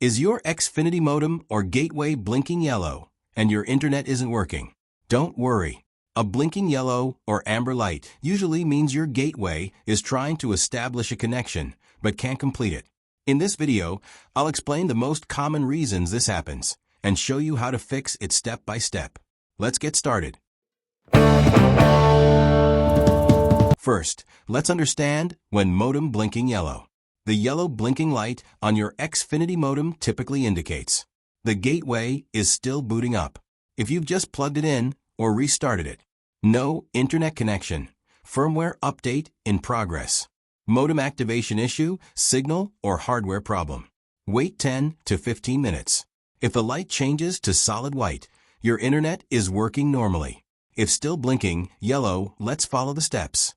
Is your Xfinity modem or gateway blinking yellow and your internet isn't working? Don't worry. A blinking yellow or amber light usually means your gateway is trying to establish a connection but can't complete it. In this video, I'll explain the most common reasons this happens and show you how to fix it step by step. Let's get started. First, let's understand when modem blinking yellow. The yellow blinking light on your Xfinity modem typically indicates the gateway is still booting up. If you've just plugged it in or restarted it, no internet connection, firmware update in progress, modem activation issue, signal, or hardware problem. Wait 10 to 15 minutes. If the light changes to solid white, your internet is working normally. If still blinking yellow, let's follow the steps.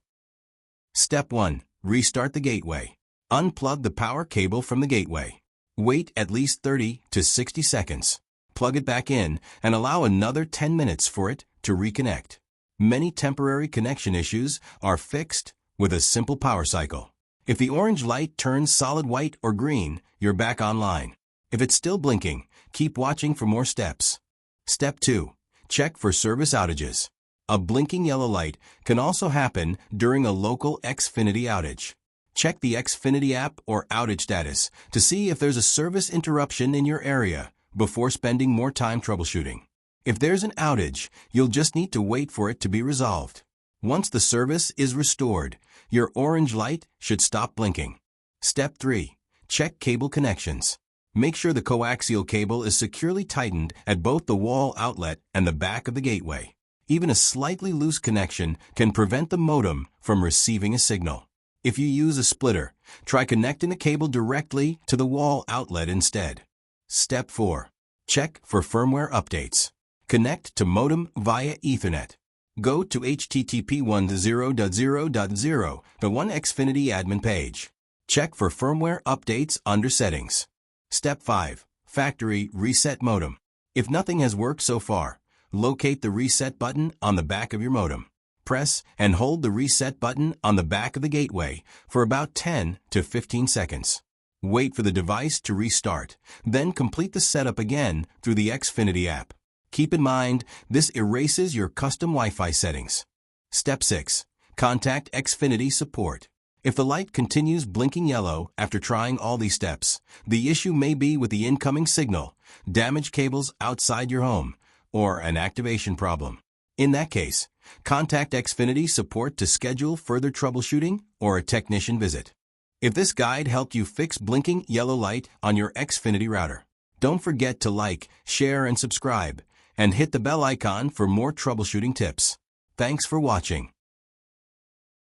Step 1. Restart the gateway. Unplug the power cable from the gateway. Wait at least 30 to 60 seconds. Plug it back in and allow another 10 minutes for it to reconnect. Many temporary connection issues are fixed with a simple power cycle. If the orange light turns solid white or green, you're back online. If it's still blinking, keep watching for more steps. Step 2. Check for service outages. A blinking yellow light can also happen during a local Xfinity outage. Check the Xfinity app or outage status to see if there's a service interruption in your area before spending more time troubleshooting. If there's an outage, you'll just need to wait for it to be resolved. Once the service is restored, your orange light should stop blinking. Step 3. Check cable connections. Make sure the coaxial cable is securely tightened at both the wall outlet and the back of the gateway. Even a slightly loose connection can prevent the modem from receiving a signal. If you use a splitter, try connecting the cable directly to the wall outlet instead. Step 4. Check for firmware updates. Connect to modem via Ethernet. Go to http 1.0.0.0, the One Xfinity admin page. Check for firmware updates under Settings. Step 5. Factory Reset Modem. If nothing has worked so far, locate the Reset button on the back of your modem. Press and hold the reset button on the back of the gateway for about 10 to 15 seconds. Wait for the device to restart, then complete the setup again through the Xfinity app. Keep in mind, this erases your custom Wi-Fi settings. Step 6. Contact Xfinity support. If the light continues blinking yellow after trying all these steps, the issue may be with the incoming signal, damaged cables outside your home, or an activation problem. In that case, contact Xfinity support to schedule further troubleshooting or a technician visit. If this guide helped you fix blinking yellow light on your Xfinity router, don't forget to like, share, and subscribe, and hit the bell icon for more troubleshooting tips. Thanks for watching.